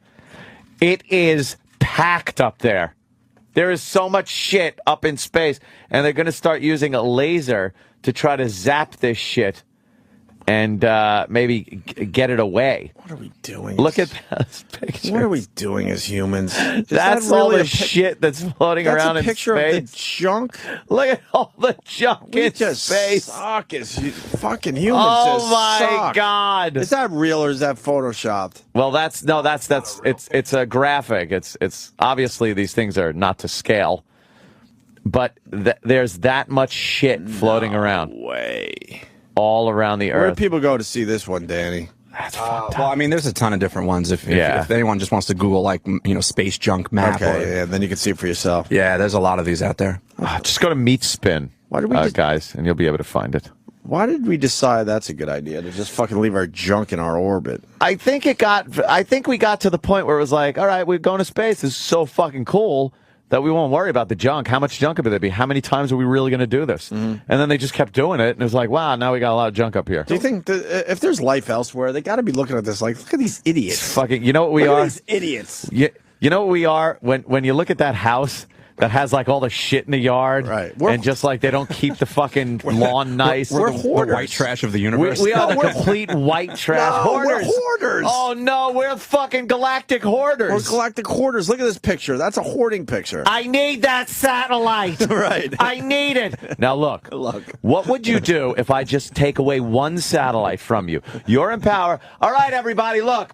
It is packed up there. There is so much shit up in space, and they're going to start using a laser to try to zap this shit and maybe get it away. What are we doing? Look at this picture. What are we doing as humans? That's all the shit that's floating around in space. That's a picture of the junk? Look at all the junk in just space. Suck as fucking humans. Oh my God! Is that real or is that photoshopped? Well, it's a graphic. It's obviously these things are not to scale, but there's that much shit floating around. Way. All around the Earth. Where do people go to see this one, Danny? That's well, I mean, there's a ton of different ones. If anyone just wants to Google, like, space junk map. Okay, then you can see it for yourself. Yeah, there's a lot of these out there. Just go to Meat Spin, guys, and you'll be able to find it. Why did we decide that's a good idea to just fucking leave our junk in our orbit? I think we got to the point where it was like, all right, we're going to space. This is so fucking cool that we won't worry about the junk. How much junk could there be? How many times are we really going to do this? Mm-hmm. And then they just kept doing it, and it was like, wow, now we got a lot of junk up here. Do you think if there's life elsewhere, they got to be looking at this like, look at these idiots. Fucking, you know what we are? Look at these idiots. You know what we are? When you look at that house that has like all the shit in the yard, right? And just like they don't keep the fucking lawn nice. We're hoarders. The white trash of the universe. We are the complete white trash hoarders. We're hoarders. Oh no, we're fucking galactic hoarders. We're galactic hoarders. Look at this picture. That's a hoarding picture. I need that satellite. Right. I need it. Now look. What would you do if I just take away one satellite from you? You're in power. All right, everybody, look.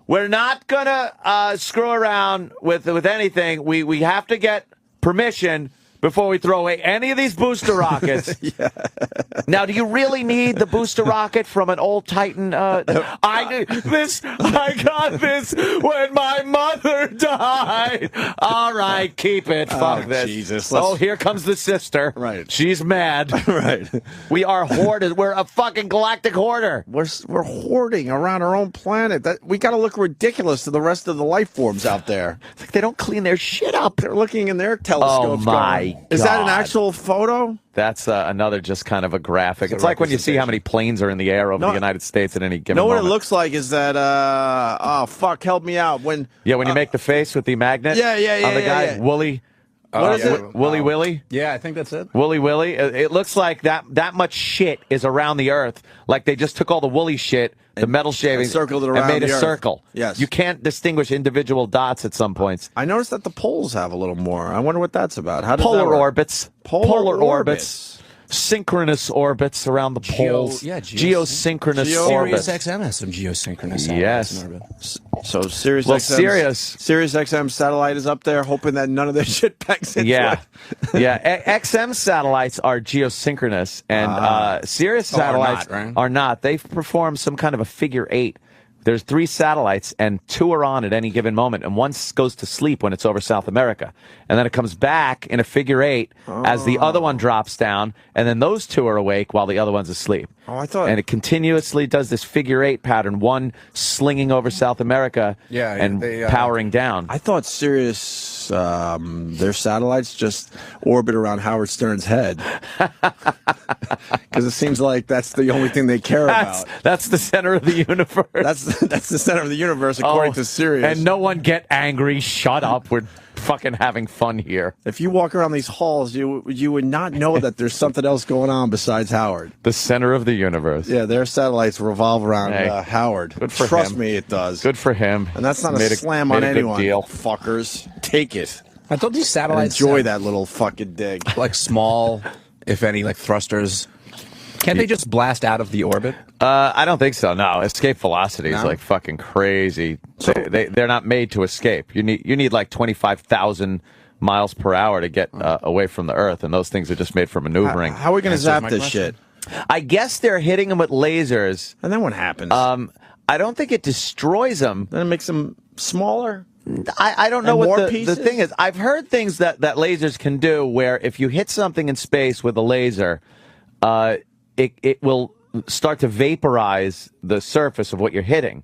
We're not gonna screw around with anything. We have to get permission before we throw away any of these booster rockets. Yeah. Now, do you really need the booster rocket from an old Titan? I got this when my mother died. All right, keep it. Fuck this. Jesus. Here comes the sister. Right. She's mad. Right. We are hoarded. We're a fucking galactic hoarder. We're hoarding around our own planet. We got to look ridiculous to the rest of the life forms out there. It's like they don't clean their shit up. They're looking in their telescopes. Oh my God. Is that an actual photo? That's another just kind of a graphic. It's like when you see how many planes are in the air over the United States at any given moment. What it looks like is that, help me out. When you make the face with the magnet on the guy, yeah. Wooly. What is it? Wooly Willy? Yeah, I think that's it. Wooly Willy. It looks like that much shit is around the Earth. Like they just took all the woolly shit, the metal shavings, circled it around and made the a Earth. circle. Yes. You can't distinguish individual dots at some points. I noticed that the poles have a little more. I wonder what that's about. How does that Polar work? orbits. Polar orbits. Synchronous orbits around the poles. Geosynchronous orbits. Sirius XM has some geosynchronous satellites Yes. in orbit. So Sirius Well, Sirius XM satellite is up there, hoping that none of their shit banks into Yeah. it. XM satellites are geosynchronous, and Sirius satellites are not. They perform some kind of a figure eight. There's 3 satellites, and 2 are on at any given moment, and one goes to sleep when it's over South America. And then it comes back in a figure eight as the other one drops down, and then those 2 are awake while the other one's asleep. Oh, I thought... And it continuously does this figure eight pattern, one slinging over South America and powering down. I thought Sirius, their satellites just orbit around Howard Stern's head. Because it seems like that's the only thing they care about. That's the center of the universe. That's the center of the universe, according to Sirius. And no one get angry. Shut up. We're fucking having fun here. If you walk around these halls, you would not know that there's something else going on besides Howard. The center of the universe. Yeah, their satellites revolve around Howard. Good for Trust him. me, it does. Good for him. And that's not a slam on anyone, deal. fuckers. Take it. I thought these satellites Enjoy that little fucking dig. like small, if any, like thrusters. Can't they just blast out of the orbit? I don't think so. No, escape velocity is like fucking crazy. They're not made to escape. You need like 25,000 miles per hour to get away from the Earth, and those things are just made for maneuvering. How are we going to zap this shit? I guess they're hitting them with lasers. And then what happens? I don't think it destroys them. Then it makes them smaller? I don't know and what more the pieces? thing is. I've heard things that lasers can do where if you hit something in space with a laser, it will start to vaporize the surface of what you're hitting.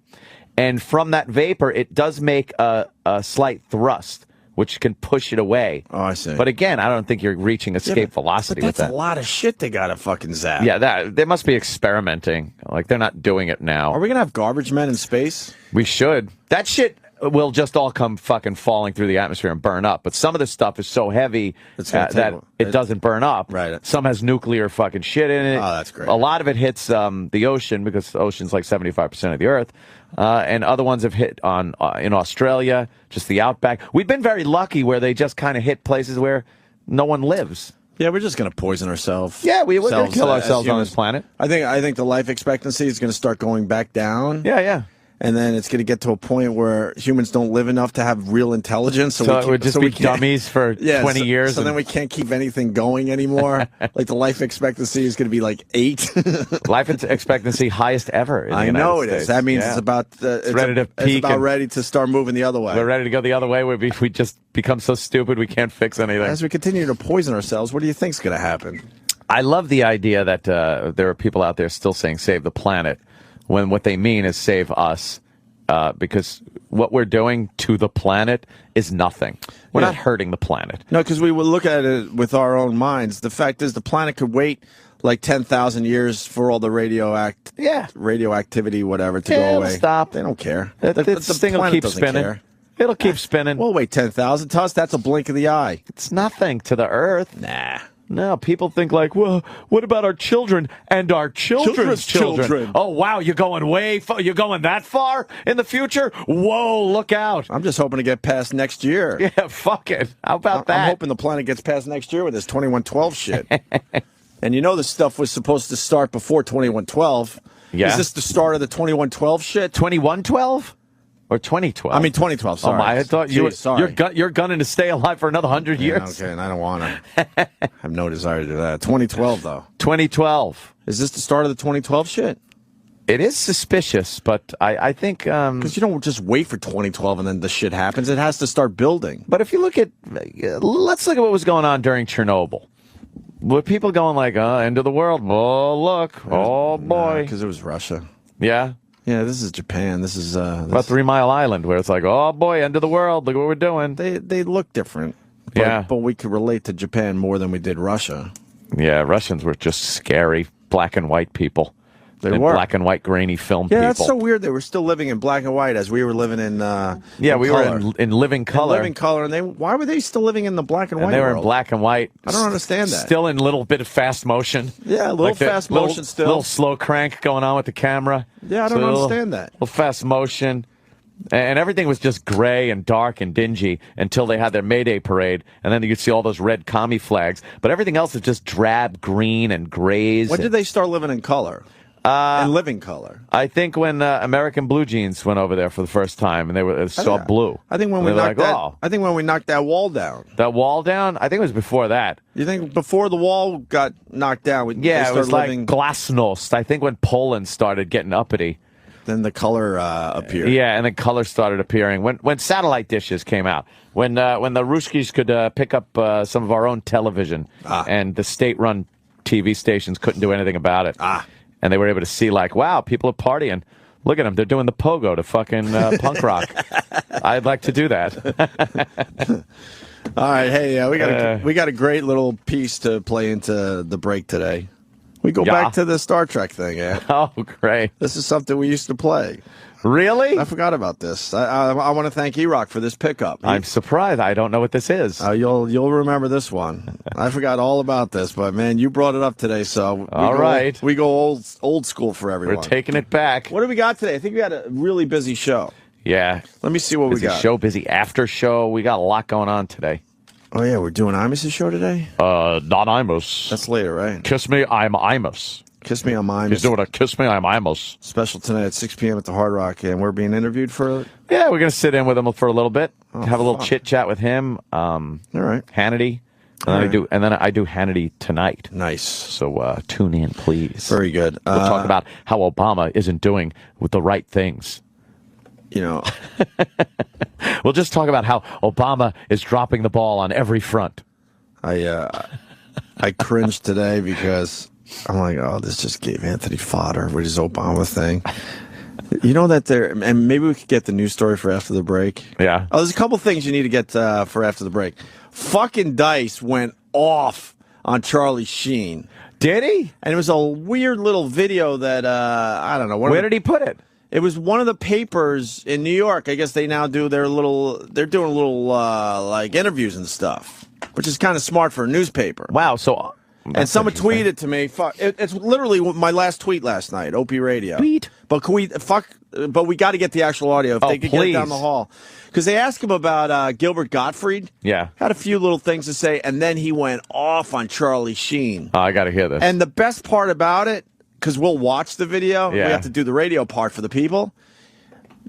And from that vapor, it does make a slight thrust, which can push it away. Oh, I see. But again, I don't think you're reaching escape velocity but with that. that's a lot of shit they got to fucking zap. Yeah, they must be experimenting. Like, they're not doing it now. Are we going to have garbage men in space? We should. That shit will just all come fucking falling through the atmosphere and burn up. But some of this stuff is so heavy that it doesn't burn up. Right. Some has nuclear fucking shit in it. Oh, that's great. A lot of it hits the ocean because the ocean's like 75% of the Earth. And other ones have hit on in Australia, just the outback. We've been very lucky where they just kind of hit places where no one lives. Yeah, we're just going to poison ourselves. Yeah, we're going to kill ourselves on this planet. I think the life expectancy is going to start going back down. Yeah. And then it's going to get to a point where humans don't live enough to have real intelligence. So it would just be dummies for 20 years. So then we can't keep anything going anymore. Like the life expectancy is going to be like 8. Life expectancy highest ever. In I the know United it is. States. That means Yeah. it's about ready to peak. It's about ready to start moving the other way. We're ready to go the other way. We just become so stupid we can't fix anything. As we continue to poison ourselves, what do you think's going to happen? I love the idea that there are people out there still saying save the planet when what they mean is save us. Because what we're doing to the planet is nothing. We're not hurting the planet. No, because we would look at it with our own minds. The fact is the planet could wait like 10,000 years for all the radioactivity, whatever, to go away. Stop. They don't care. This thing will keep spinning. Care. It'll keep spinning. We'll wait 10,000. To us, that's a blink of the eye. It's nothing to the Earth. Nah. No, people think like, well, what about our children and our children's children? Oh, wow, you're going way far. You're going that far in the future? Whoa, look out. I'm just hoping to get past next year. Yeah, fuck it. How about that? I'm hoping the planet gets past next year with this 2112 shit. And you know this stuff was supposed to start before 2112. Yeah. Is this the start of the 2112 shit? 2112? Or 2012? I mean 2012, sorry. Oh, I thought you're gunning to stay alive for another 100 years. Okay, and I don't want to. I have no desire to do that. 2012, though. 2012. Is this the start of the 2012 shit? It is suspicious, but I think... Because you don't just wait for 2012 and then the shit happens. It has to start building. But if you look at... let's look at what was going on during Chernobyl. Were people going like, end of the world? Oh, look. Oh, boy. Because it was Russia. Yeah? Yeah, this is Japan. This is... About 3 Mile Island, where it's like, oh, boy, end of the world. Look what we're doing. They look different. But we could relate to Japan more than we did Russia. Yeah, Russians were just scary black and white people. They were black and white, grainy film people. Yeah, that's so weird. They were still living in black and white as we were living in. Yeah, we color. were in living color. In living color, and why were they still living in the black and white? And they were world? in black and white. I don't understand that. Still in a little bit of fast motion. Yeah, a little fast motion still. Little slow crank going on with the camera. Yeah, I don't understand that. Little fast motion. And everything was just gray and dark and dingy until they had their Mayday parade, and then you could see all those red commie flags. But everything else is just drab green and grays. When did they start living in color? In living color? I think when American Blue Jeans went over there for the first time, and they saw blue. I think when we knocked that. I think when we knocked that wall down. That wall down? I think it was before that. You think before the wall got knocked down? It was like glasnost. I think when Poland started getting uppity. Then the color appeared. Yeah, and then color started appearing when satellite dishes came out. When the Ruskies could pick up some of our own television, and the state-run TV stations couldn't do anything about it. And they were able to see, like, wow, people are partying. Look at them. They're doing the pogo to fucking punk rock. I'd like to do that. All right, hey, we got a great little piece to play into the break today. We go back to the Star Trek thing, yeah. Oh, great. This is something we used to play. Really? I forgot about this. I want to thank E-Rock for this pickup. I'm surprised. I don't know what this is. You'll remember this one. I forgot all about this, but man, you brought it up today, so we go old school for everyone. We're taking it back. What do we got today? I think we had a really busy show. Yeah. Let me see what we got. Busy after show. We got a lot going on today. Oh, yeah, we're doing Imus' show today? Not Imus. That's later, right? Kiss Me, I'm Imus. Kiss Me, I'm Imus. He's doing a Kiss Me, I'm Imus. Special tonight at 6 p.m. at the Hard Rock, and we're being interviewed for... Yeah, we're going to sit in with him for a little bit, have a little chit-chat with him. All right. Hannity. And then I do Hannity tonight. Nice. So tune in, please. Very good. We'll talk about how Obama isn't doing with the right things. You know... We'll just talk about how Obama is dropping the ball on every front. I cringed today because I'm like, oh, this just gave Anthony fodder with his Obama thing. You know that and maybe we could get the news story for after the break. Yeah. Oh, there's a couple things you need to get for after the break. Fucking Dice went off on Charlie Sheen. Did he? And it was a weird little video that, I don't know. Where did he put it? It was one of the papers in New York. I guess they now do they're doing a little, like, interviews and stuff, which is kind of smart for a newspaper. Wow, so... And someone tweeted to me, it's literally my last tweet last night, Opie Radio. Tweet? But but we got to get the actual audio if they could get it down the hall. Because they asked him about Gilbert Gottfried. Yeah. Had a few little things to say, and then he went off on Charlie Sheen. Oh, I got to hear this. And the best part about it, because we'll watch the video. Yeah. We have to do the radio part for the people.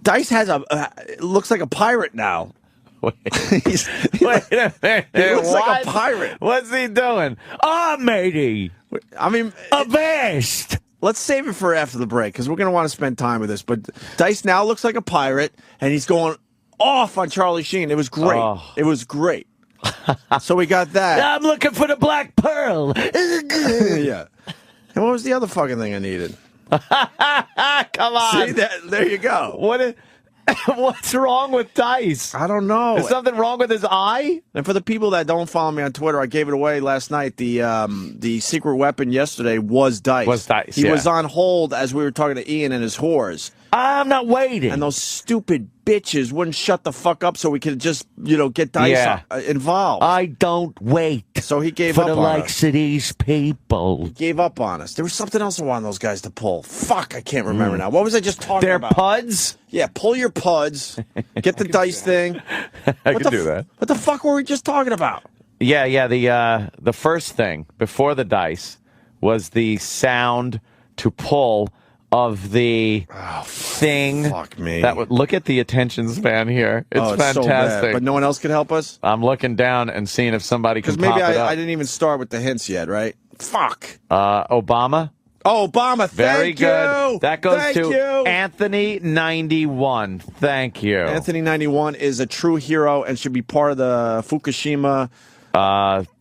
Dice has looks like a pirate now. Wait a minute. He looks like a pirate. What's he doing? Matey. I mean, avast. Let's save it for after the break because we're going to want to spend time with this. But Dice now looks like a pirate, and he's going off on Charlie Sheen. It was great. Oh. It was great. So we got that. I'm looking for the black pearl. Yeah. And what was the other fucking thing I needed? Come on. See, there you go. What's wrong with Dice? I don't know. Is something wrong with his eye? And for the people that don't follow me on Twitter, I gave it away last night. The secret weapon yesterday was Dice. He was on hold as we were talking to Ian and his whores. I'm not waiting. And those stupid bitches wouldn't shut the fuck up so we could just, get Dice involved. I don't wait. So he gave up on us. For the likes of these people. He gave up on us. There was something else I wanted those guys to pull. Fuck, I can't remember now. What was I just talking about? Their puds? Yeah, pull your puds. Get the Dice thing. I can do that. What the fuck were we just talking about? Yeah, the first thing before the Dice was the sound to pull of the thing. Fuck me. Look at the attention span here. It's fantastic. So bad. But no one else could help us? I'm looking down and seeing if somebody can pop it up. Because maybe I didn't even start with the hints yet, right? Fuck. Obama? Oh, Obama, Very good. That goes to you. Anthony 91. Thank you. Anthony 91 is a true hero and should be part of the Fukushima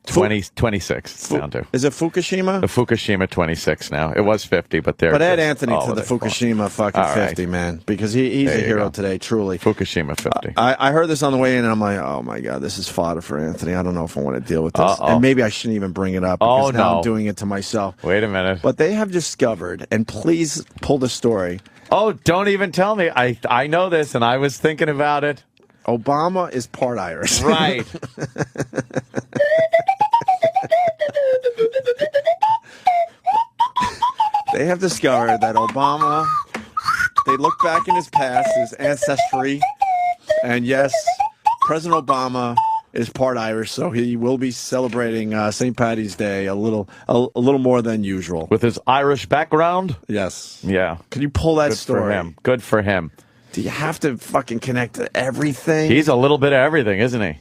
26 it's down to. Is it Fukushima? The Fukushima 26 now. It was 50, but they're. But add Anthony to the Fukushima fucking 50, man, because he's a hero today, truly. Fukushima 50. I heard this on the way in, and I'm like, oh my god, this is fodder for Anthony. I don't know if I want to deal with this, and maybe I shouldn't even bring it up because now I'm doing it to myself. Wait a minute. But they have discovered, and please pull the story. Oh, don't even tell me. I know this, and I was thinking about it. Obama is part Irish. Right. They have discovered that Obama, they look back in his past, his ancestry, and yes, President Obama is part Irish, so he will be celebrating St. Paddy's Day a little more than usual. With his Irish background? Yes. Yeah. Can you pull that story? Good for him. Good for him. Do you have to fucking connect to everything? He's a little bit of everything, isn't he?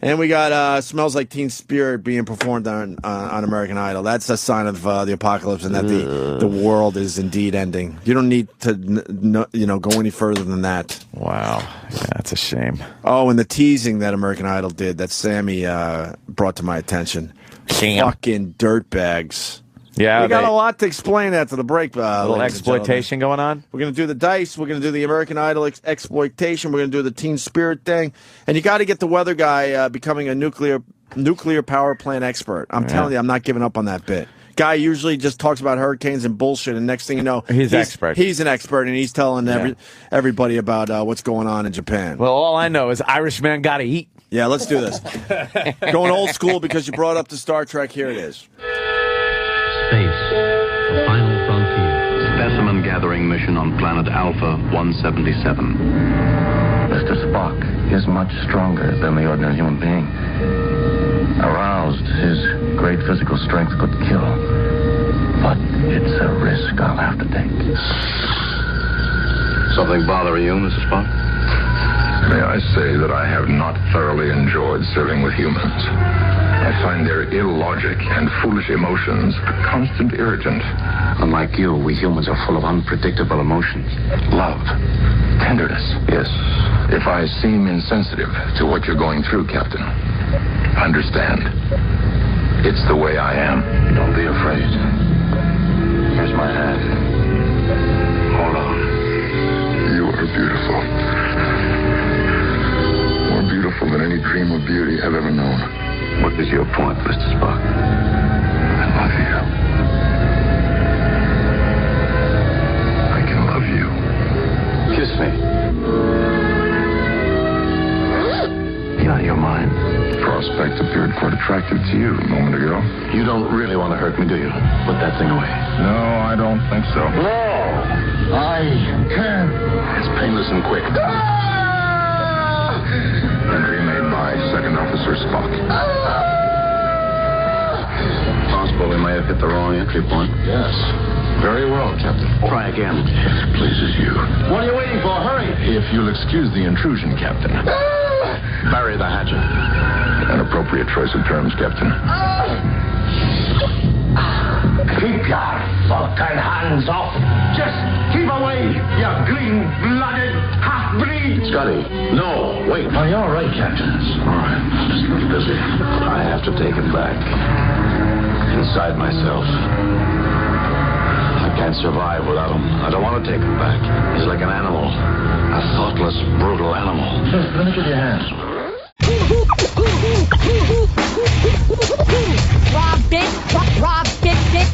And we got Smells Like Teen Spirit being performed on American Idol. That's a sign of the apocalypse and that the world is indeed ending. You don't need to go any further than that. Wow. Yeah, that's a shame. Oh, and the teasing that American Idol did that Sammy brought to my attention. Fucking dirtbags. Yeah, we got a lot to explain after the break. A little exploitation going on. We're going to do the dice. We're going to do the American Idol exploitation. We're going to do the Teen Spirit thing. And you got to get the weather guy becoming a nuclear power plant expert. I'm telling you, I'm not giving up on that bit. Guy usually just talks about hurricanes and bullshit, and next thing you know, he's expert. He's an expert, and he's telling everybody about what's going on in Japan. Well, all I know is Irishman got to eat. Yeah, let's do this. Going old school because you brought up the Star Trek. Here it is. Space, the final frontier. Specimen gathering mission on planet Alpha 177. Mr. Spock is much stronger than the ordinary human being. Aroused, his great physical strength could kill. But it's a risk I'll have to take. Something bothering you, Mr. Spock? May I say that I have not thoroughly enjoyed serving with humans. I find their illogic and foolish emotions a constant irritant. Unlike you, we humans are full of unpredictable emotions. Love, tenderness. Yes, if I seem insensitive to what you're going through, Captain, understand. It's the way I am. Don't be afraid. Here's my hand. Hold on. You are beautiful. More beautiful than any dream of beauty I've ever known. What is your point, Mr. Spock? I love you. I can love you. Kiss me. Be out of your mind. Prospect appeared quite attractive to you a moment ago. You don't really want to hurt me, do you? Put that thing away. No, I don't think so. No! I can. It's painless and quick. Entry made by Second Officer Spock. Possible we may have hit the wrong entry point. Yes. Very well, Captain. Try again. If it pleases you. What are you waiting for? Hurry! If you'll excuse the intrusion, Captain. Bury the hatchet. An appropriate choice of terms, Captain. Keep your fucking hands off. Just keep away, you green-blooded half-breed. Scotty, no, wait. Are you all right, Captain? All right, I'm just a little busy. I have to take him back. Inside myself. I can't survive without him. I don't want to take him back. He's like an animal. A thoughtless, brutal animal. Let me get your hands. Rob, bitch,